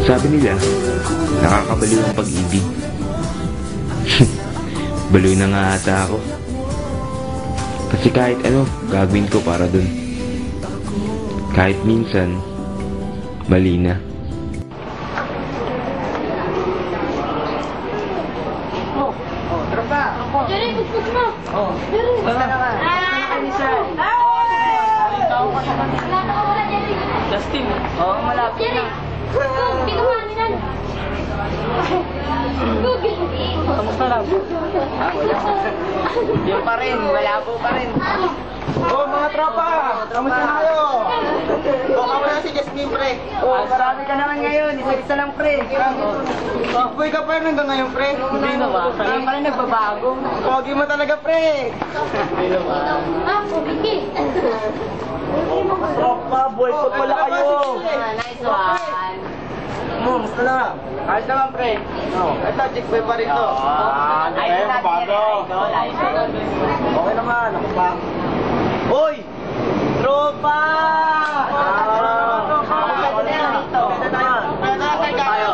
Sabi nila, nakakabaliw ang pag-ibig. Baliw na nga ata ako. Kasi kahit ano, gagawin ko para dun. Kahit minsan, mali na. Jerry, bukbuk mo! Jerry! Basta naman. Justin! Oo, malapit Jerry! na. Bukbuk! Pinuhaninan! Kamusta lang? Yun pa rin, malabo pa rin. Oh, mga tropa! Kamusta na kayo? Baka mo na si Jasmine, pre. Oh, marami ka naman ngayon. Isa-isa lang, pre. Boy ka pa rin hanggang ngayon, pre. Hindi na ba? Kaya pa rin nagbabago. Pogi mo talaga, pre. Hindi na ba? Vicky! Tropa, boy ko pala kayo. Nice one. Kamusta na? Ayos naman, pre. Ito, chick boy pa rin to. Ayos na, bago. Okay naman, ako pa. Hoy! Tropa!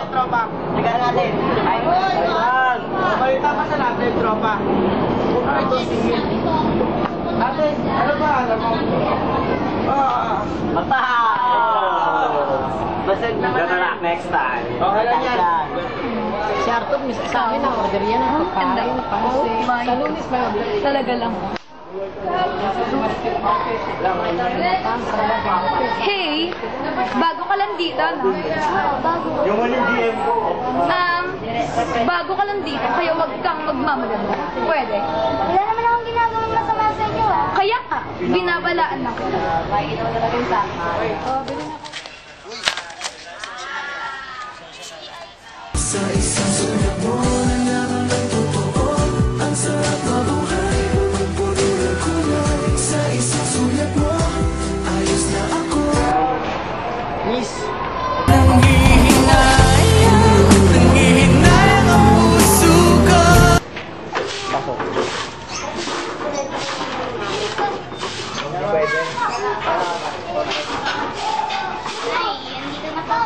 Tropa. Tingnan natin. Ayan! Mabalita pa sa natin, tropa. Ito, singil. Ate, ano ba? Alam mo? Mata! Basag naman na. Next time. Okay lang yan. Si Arthur, miski sa amin, na-order yan ang pagkain, pansin. Sa Lunis ba yun? Talaga lang. Hey, bago ka lang dito, no? Yung walang GM ko. Bago ka lang dito, kaya wag kang magmamaganda. Pwede. Wala naman akong ginagawang masama sa inyo, ah. Kaya ka, binabalaan ako. Makikita mo talaga yung tama. Sa isang sulat mo, nalaman ng totoo. Ang sarap mabuhay, puno ng kulay. Sa isang sulat mo, ayos na ako. Miss. Nanghihinay ang puso ko. Ay, andito na po.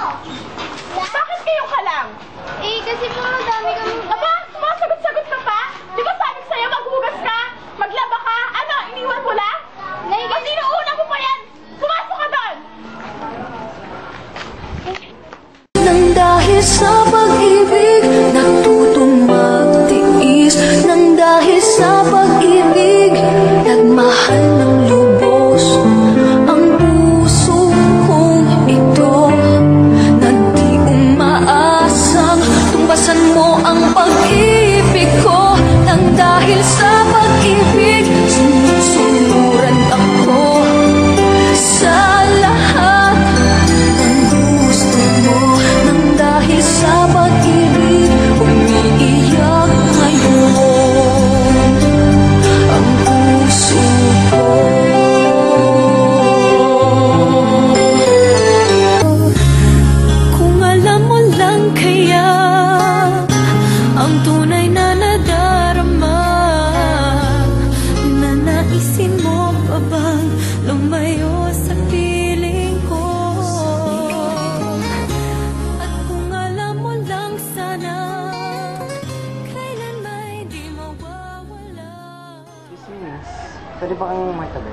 Bakit kayo ka lang? Eh, kasi po madami kami. Aba, sumasagot-sagot ka pa? Di ba sabi sa'yo maghugas ka? Maglaba ka? Ano, iniwan mo lang? Nay, Ba't inuuna mo pa yan? Pumasok ka doon! Nang dahil sa pag-ibig, natutong magtiis. Nang dahil sa pag-ibig, nagmahal ng lubos. Ang puso kong ito, na di umaasang tumbasan mo ang pag-ibig ko. Nang dahil sa pag-ibig, sinusunuran ako sa lahat ng gusto mo. Nang dahil sa pag-ibig, umiiyak ngayon ang puso ko. Kung alam mo lang kaya ang tunay na nadarama, nanaisin mo pa bang lumayo sa piling ko? At kung alam mo lang sana, kailan may di mawawala. Miss, pwede ba kayong matabi?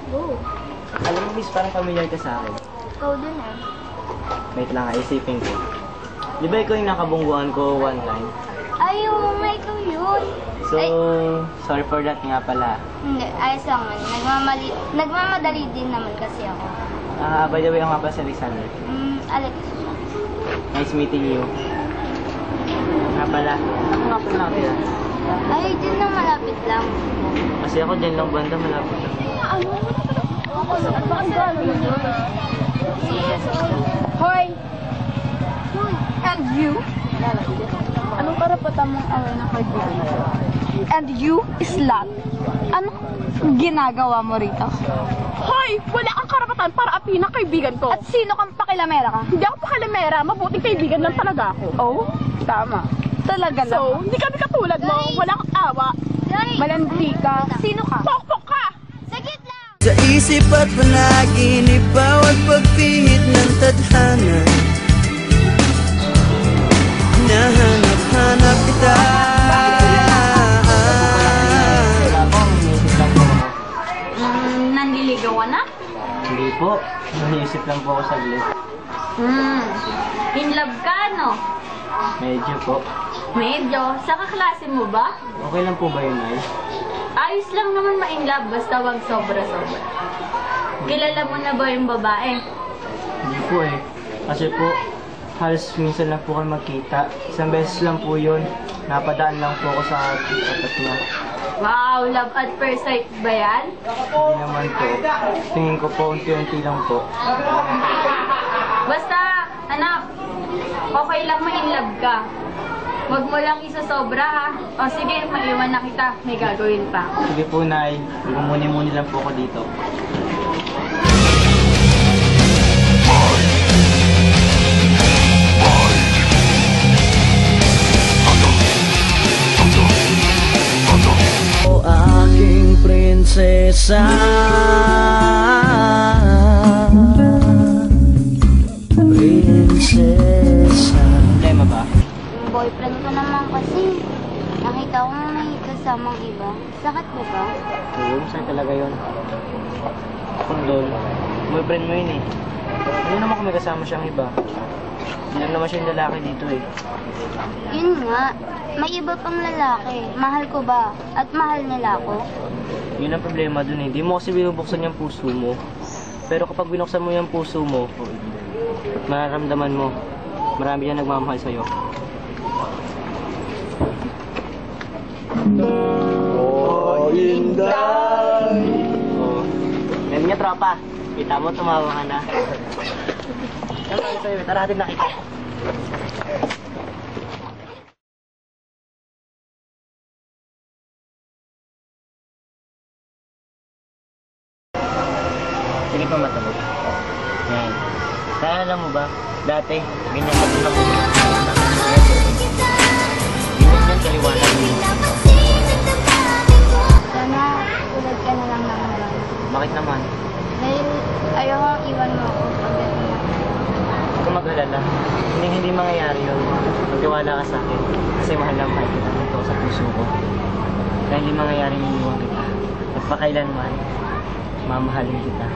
Go. Alam mo, miss, parang familiar ka sa akin. Ikaw dun, ah. Wait lang, isipin ko. Di ba ikaw yung nakabungguan ko one time? Ay, oo nga, ikaw yun. So, Ay. sorry for that nga pala. Hindi, ayos lang man. Nagmamadali din naman kasi ako. By the way, ako nga pala si Alexander. Alex. Nice meeting you. Nga pala, ako nga pala nakatira. Ay, dyan na malapit lang. Kasi ako dyan lang banda, malapit lang. Hoy! And you? Anong karapatan mong away na kaibigan ko? And you, slut? Anong ginagawa mo rito? Hoy! Wala kang karapatan para apihin ang kaibigan ko. At sino kang pakilamera ka? Hindi ako pakilamera. Mabuting kaibigan lang talaga ako. Oh? Tama. Talaga lang. So, hindi kami katulad mo. Wala kang awa. Malandi ka. Sino ka? Pokpok ka! Sagit lang! Sa isip at panaginip, bawat pagpihit ng tadhana, hinahanap-hanap kita. Wala po, iniisip lang po ako. Nandiligaw ka na? Hindi po, iniisip lang po ako saglit. In love ka, no? Medyo po. Medyo. Sa kaklase mo ba? Okay lang po ba yun, Nay? Ayos lang naman ma-in love, basta wag sobra-sobra. Kilala mo na ba yung babae? Hindi po eh. Kasi po, halos minsan lang po kayo magkita. Isang beses lang po yun. Napadaan lang po ako sa tapat niya. Wow, love at first sight ba yan? Hindi naman po. Tingin ko po, unti-unti lang po. Basta, anak, okay lang ma-in love ka. Huwag mo lang isasobra ha. O sige, maiwan na kita. May gagawin pa. Sige po, Nay. Mumuni-muni lang po ako dito. O aking prinsesa, prinsesa. Problema ba? Yung boyfriend ko naman kasi, nakita ko may kasamang iba. Sakit mo ba? Oo, saan talaga yun? Kung doon, boyfriend mo yun eh. Hindi naman kami kasama siyang iba. Hindi lang naman siya yung lalaki dito eh. Yun nga, may iba pang lalaki. Mahal ko ba? At mahal nila ako? Yun ang problema dun eh. Di mo kasi binubuksan yung puso mo. Pero kapag binuksan mo yung puso mo, mararamdaman mo, marami yan nagmamahal sa'yo. Oh, Inday. Oo. Yan nga, tropa. Kita mo, tumawa ka na. Tara, sa'yo. Tara, natin nakita. Sige pa matulog. Yan. Kaya alam mo ba, dati, ganyan pa din ako. Ganyan kaliwanag yun. Sana tulad ka na lang naman. Bakit naman? Dahil ayaw kong iwan mo ako pagdating na. Huwag kang mag-alala. Hindi mangyayari yun. Magtiwala ka sa akin. Kasi mahal na mahal kita nito sa puso ko. Dahil hindi mangyayari niniwag kita. At pakailanman, mamahalin kita.